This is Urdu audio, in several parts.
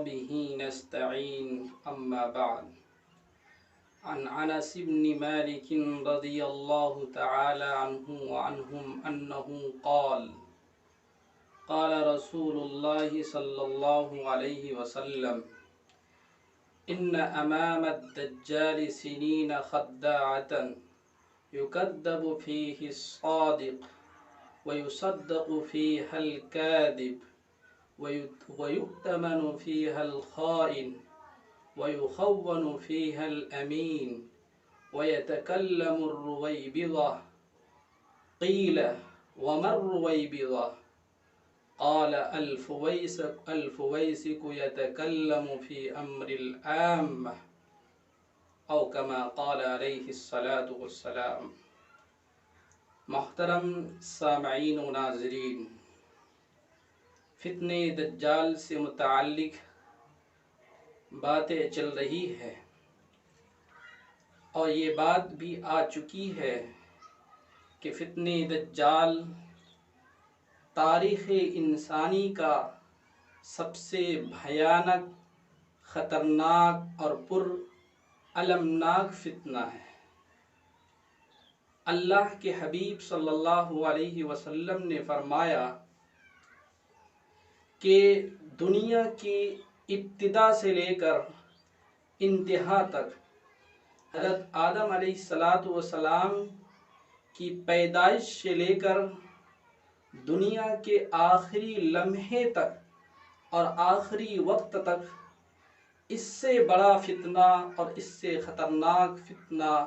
وبه نستعين أما بعد. عن أنس بن مالك رضي الله تعالى عنه وعنهم أنه قال قال رسول الله صلى الله عليه وسلم إن أمام الدجال سنين خداعة يكذب فيه الصادق ويصدق فيها الكاذب ويؤتمن فيها الخائن ويخون فيها الأمين ويتكلم الرويبضة. قيل وما الرويبضة؟ قال الفويسق يتكلم في أمر العامة أو كما قال عليه الصلاة والسلام. محترم سامعین و ناظرین، فتنہ دجال سے متعلق باتیں چل رہی ہے اور یہ بات بھی آ چکی ہے کہ فتنہ دجال تاریخ انسانی کا سب سے بھیانک، خطرناک اور پر المناک فتنہ ہے۔ اللہ کے حبیب صلی اللہ علیہ وسلم نے فرمایا کہ دنیا کی ابتدا سے لے کر انتہا تک، حضرت آدم علیہ السلام کی پیدائش سے لے کر دنیا کے آخری لمحے تک اور آخری وقت تک اس سے بڑا فتنہ اور اس سے خطرناک فتنہ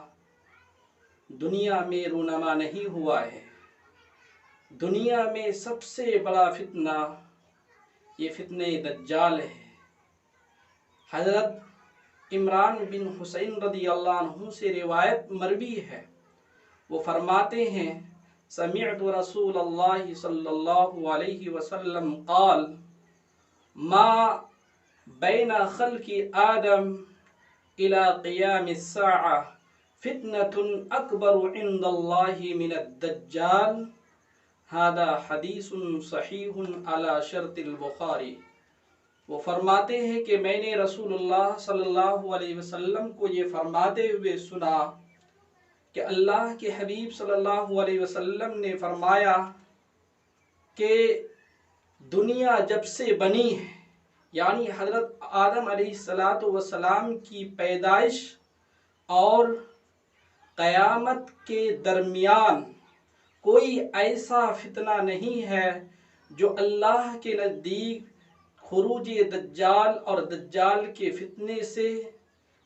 دنیا میں رونما نہیں ہوا ہے۔ دنیا میں سب سے بڑا فتنہ یہ فتنہ دجال ہے۔ حضرت عمران بن حسین رضی اللہ عنہ سے روایت مروی ہے، وہ فرماتے ہیں سمعت رسول اللہ صلی اللہ علیہ وسلم قال ما بین خلق آدم الى قیام الساعة فتنة اکبر عند اللہ من الدجال، هذا حدیث صحیح علی شرط البخاری۔ وہ فرماتے ہیں کہ میں نے رسول اللہ صلی اللہ علیہ وسلم کو یہ فرماتے ہوئے سنا کہ اللہ کے حبیب صلی اللہ علیہ وسلم نے فرمایا کہ دنیا جب سے بنی ہے، یعنی حضرت آدم علیہ السلام کی پیدائش اور قیامت کے درمیان کوئی ایسا فتنہ نہیں ہے جو اللہ کے نزدیک خروج دجال اور دجال کے فتنے سے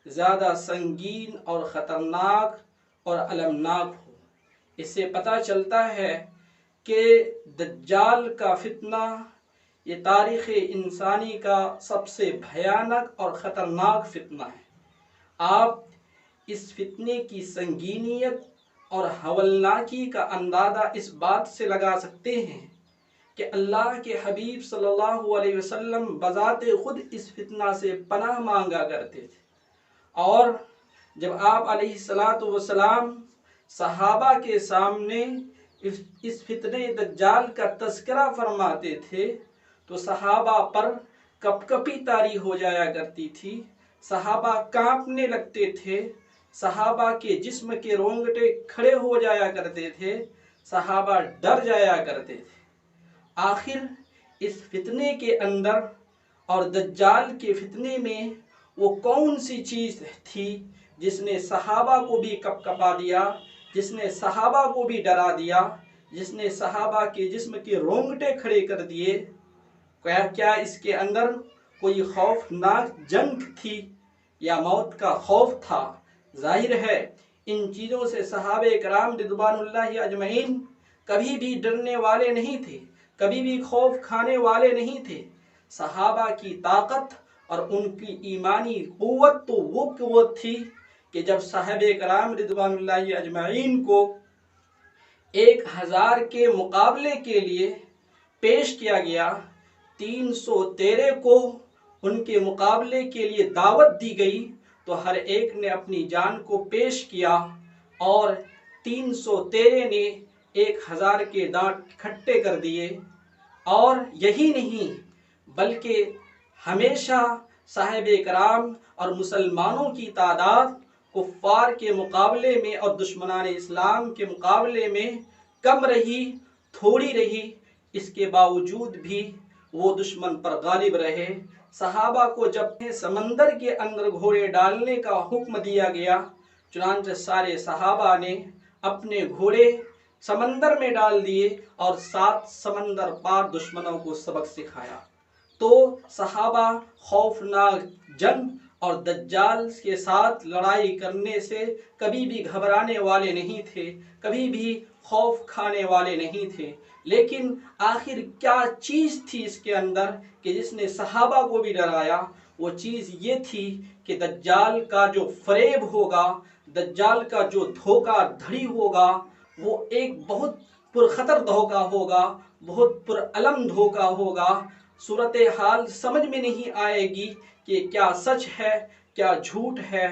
زیادہ سنگین اور خطرناک اور المناک ہو۔ اس سے پتہ چلتا ہے کہ دجال کا فتنہ یہ تاریخ انسانی کا سب سے بھیانک اور خطرناک فتنہ ہے۔ آپ اس فتنے کی سنگینیت اور ہولناکی کا اندازہ اس بات سے لگا سکتے ہیں کہ اللہ کے حبیب صلی اللہ علیہ وسلم بذات خود اس فتنہ سے پناہ مانگا کرتے تھے، اور جب آپ علیہ السلام صحابہ کے سامنے اس فتنہ دجال کا تذکرہ فرماتے تھے تو صحابہ پر کپ کپی طاری ہو جایا کرتی تھی، صحابہ کانپنے لگتے تھے، صحابہ کے جسم کے رونگٹے کھڑے ہو جایا کرتے تھے، صحابہ ڈر جایا کرتے تھے۔ آخر اس فتنے کے اندر اور دجال کے فتنے میں وہ کون سی چیز تھی جس نے صحابہ کو بھی کپ کپا دیا، جس نے صحابہ کو بھی ڈرا دیا، جس نے صحابہ کے جسم کے رونگٹے کھڑے کر دیے؟ کیا اس کے اندر کوئی خوفناک جنگ تھی یا موت کا خوف تھا؟ ظاہر ہے ان چیزوں سے صحابہ کرام رضوان اللہ اجمعین کبھی بھی ڈرنے والے نہیں تھے، کبھی بھی خوف کھانے والے نہیں تھے۔ صحابہ کی طاقت اور ان کی ایمانی قوت تو وہ قوت تھی کہ جب صحابہ کرام رضوان اللہ اجمعین کو 1000 کے مقابلے کے لیے پیش کیا گیا، 313 کو ان کے مقابلے کے لیے دعوت دی گئی تو ہر ایک نے اپنی جان کو پیش کیا اور 313 نے 1000 کے دانت کھٹے کر دیے۔ اور یہی نہیں بلکہ ہمیشہ صاحب کرام اور مسلمانوں کی تعداد کفار کے مقابلے میں اور دشمنان اسلام کے مقابلے میں کم رہی، تھوڑی رہی، اس کے باوجود بھی وہ دشمن پر غالب رہے۔ صحابہ کو جب سمندر کے اندر گھوڑے ڈالنے کا حکم دیا گیا، چنانچہ سارے صحابہ نے اپنے گھوڑے سمندر میں ڈال دیے اور 7 سمندر پار دشمنوں کو سبق سکھایا۔ تو صحابہ خوفناک جنگ اور دجال کے ساتھ لڑائی کرنے سے کبھی بھی گھبرانے والے نہیں تھے، کبھی بھی خوف کھانے والے نہیں تھے۔ لیکن آخر کیا چیز تھی اس کے اندر کہ جس نے صحابہ کو بھی ڈرایا؟ وہ چیز یہ تھی کہ دجال کا جو فریب ہوگا، دجال کا جو دھوکہ دھڑی ہوگا، وہ ایک بہت پرخطر دھوکہ ہوگا، بہت پرعلم دھوکہ ہوگا۔ صورتحال سمجھ میں نہیں آئے گی کہ کیا سچ ہے، کیا جھوٹ ہے۔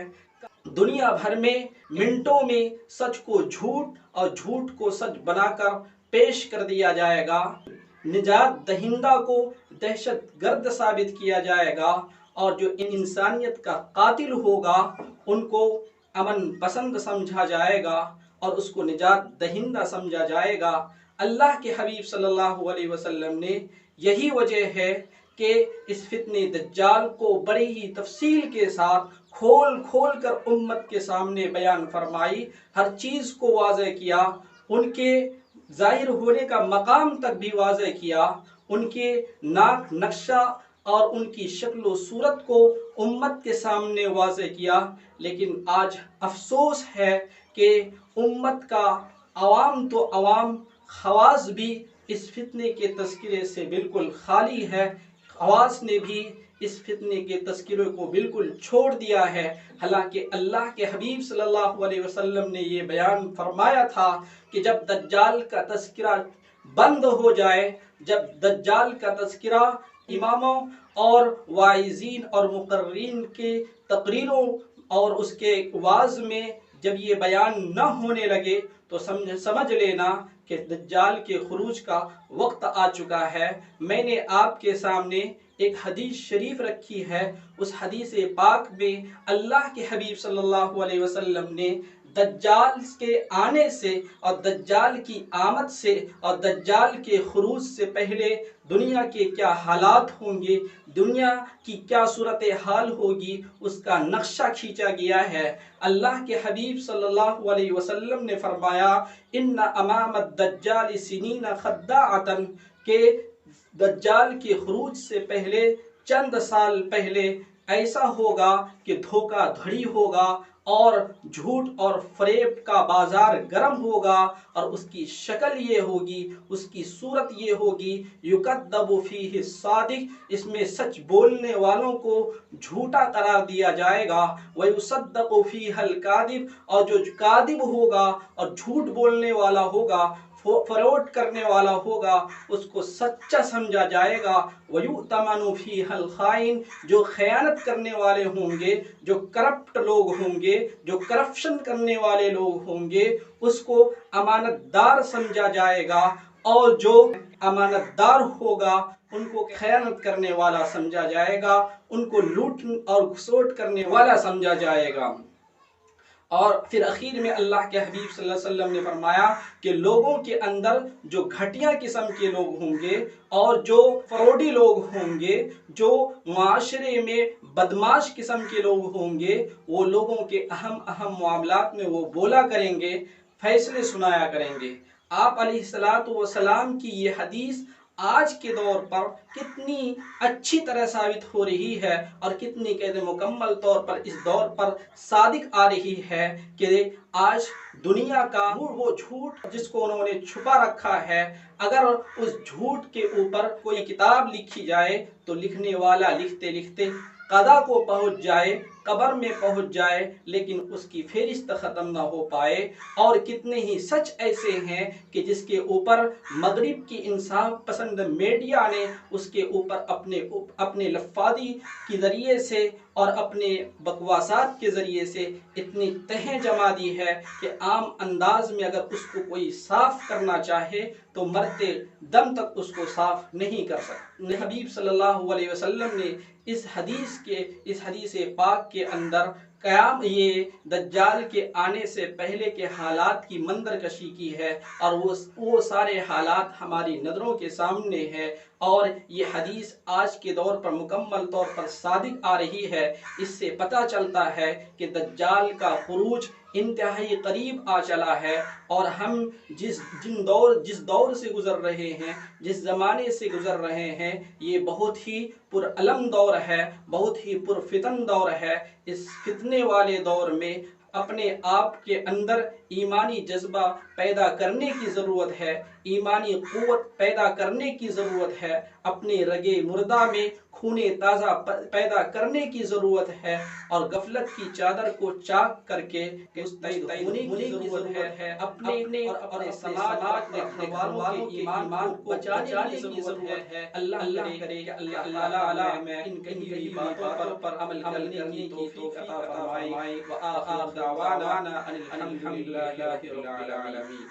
دنیا بھر میں منٹوں میں سچ کو جھوٹ اور جھوٹ کو سچ بنا کر پیش کر دیا جائے گا۔ نجات دہندہ کو دہشت گرد ثابت کیا جائے گا، اور جو انسانیت کا قاتل ہوگا ان کو امن پسند سمجھا جائے گا اور اس کو نجات دہندہ سمجھا جائے گا۔ اللہ کے حبیب صلی اللہ علیہ وسلم نے یہی وجہ ہے کہ اس فتنہ دجال کو بڑی ہی تفصیل کے ساتھ کھول کھول کر امت کے سامنے بیان فرمائی، ہر چیز کو واضح کیا، ان کے ظاہر ہونے کا مقام تک بھی واضح کیا، ان کے ناک نقشہ اور ان کی شکل و صورت کو امت کے سامنے واضح کیا۔ لیکن آج افسوس ہے کہ امت کا عوام تو عوام، خواص بھی اس فتنے کے تذکرے سے بالکل خالی ہے، خواص نے بھی اس فتنے کے تذکرے کو بالکل چھوڑ دیا ہے۔ حالانکہ اللہ کے حبیب صلی اللہ علیہ وسلم نے یہ بیان فرمایا تھا کہ جب دجال کا تذکرہ بند ہو جائے، جب دجال کا تذکرہ اماموں اور واعظین اور مقررین کے تقریروں اور اس کے وعظ میں جب یہ بیان نہ ہونے لگے تو سمجھ لینا کہ دجال کے خروج کا وقت آ چکا ہے۔ میں نے آپ کے سامنے ایک حدیث شریف رکھی ہے، اس حدیث پاک میں اللہ کے حبیب صلی اللہ علیہ وسلم نے دجال کے آنے سے اور دجال کی آمد سے اور دجال کے خروج سے پہلے دنیا کے کیا حالات ہوں گے، دنیا کی کیا صورتحال ہوگی، اس کا نقشہ کھینچا گیا ہے۔ اللہ کے حبیب صلی اللہ علیہ وسلم نے فرمایا ان امام الدجال سنین خداعۃ، کہ دجال کے خروج سے پہلے چند سال پہلے ایسا ہوگا کہ دھوکہ دھڑی ہوگا اور جھوٹ اور فریب کا بازار گرم ہوگا، اور اس کی شکل یہ ہوگی، اس کی صورت یہ ہوگی یکذب فیہ الصادق، اس میں سچ بولنے والوں کو جھوٹا قرار دیا جائے گا، ویصدق فیہ الکاذب، اور جو کاذب ہوگا اور جھوٹ بولنے والا ہوگا، فراڈ کرنے والا ہوگا، اس کو سچا سمجھا جائے گا، وَيُؤْتَمَنُ فِيهَا الْخَائِنُ، جو خیانت کرنے والے ہوں گے، جو کرپٹ لوگ ہوں گے، جو کرپشن کرنے والے لوگ ہوں گے، اس کو امانت دار سمجھا جائے گا، اور جو امانت دار ہوگا ان کو خیانت کرنے والا سمجھا جائے گا، ان کو لوٹ اور گھسوٹ کرنے والا سمجھا جائے گا۔ اور پھر اخیر میں اللہ کے حبیب صلی اللہ علیہ وسلم نے فرمایا کہ لوگوں کے اندر جو گھٹیا قسم کے لوگ ہوں گے اور جو فروڈی لوگ ہوں گے، جو معاشرے میں بدماش قسم کے لوگ ہوں گے، وہ لوگوں کے اہم معاملات میں وہ بولا کریں گے، فیصلے سنایا کریں گے۔ آپ علیہ الصلوۃ والسلام کی یہ حدیث آج کے دور پر کتنی اچھی طرح ثابت ہو رہی ہے اور کتنی مکمل طور پر اس دور پر صادق آ رہی ہے کہ آج دنیا کا وہ جھوٹ جس کو انہوں نے چھپا رکھا ہے، اگر اس جھوٹ کے اوپر کوئی کتاب لکھی جائے تو لکھنے والا لکھتے لکھتے قضا کو پہنچ جائے، قبر میں پہنچ جائے، لیکن اس کی فہرست ختم نہ ہو پائے۔ اور کتنے ہی سچ ایسے ہیں کہ جس کے اوپر مغرب کی انصاف پسند میڈیا نے اس کے اوپر اپنے لفاظی کے ذریعے سے اور اپنے بکواسات کے ذریعے سے اتنی تہیں جما دی ہے کہ عام انداز میں اگر اس کو کوئی صاف کرنا چاہے تو مرتے دم تک اس کو صاف نہیں کر سکتا۔ حبیب صلی اللہ علیہ وسلم نے اس حدیث پاک کے اندر یہ دجال کے آنے سے پہلے کے حالات کی منظر کشی کی ہے، اور وہ سارے حالات ہماری نظروں کے سامنے ہے، اور یہ حدیث آج کے دور پر مکمل طور پر صادق آ رہی ہے۔ اس سے پتہ چلتا ہے کہ دجال کا خروج انتہائی قریب آ چلا ہے، اور ہم جس دور سے گزر رہے ہیں، جس زمانے سے گزر رہے ہیں، یہ بہت ہی پرعلم دور ہے، بہت ہی پرفتن دور ہے۔ اس فتنے والے دور میں اپنے آپ کے اندر ایمانی جذبہ پیدا کرنے کی ضرورت ہے، ایمانی قوت پیدا کرنے کی ضرورت ہے، اپنے رگے مردہ میں خون تازہ پیدا کرنے کی ضرورت ہے، اور غفلت کی چادر کو چاک کر کے مستعد ہونے کی ضرورت ہے، اپنے اور اپنے سماج اور اپنے گھر والوں کے ایمان کو بچانے کی ضرورت ہے۔ اللہ کرے کہ اللہ تعالیٰ ہمیں ان کہی گئی باتوں پر عمل کرنے کی توفیق عطا فرمائے۔ وآخر دعوانا ان الحمد للہ رب العالمین۔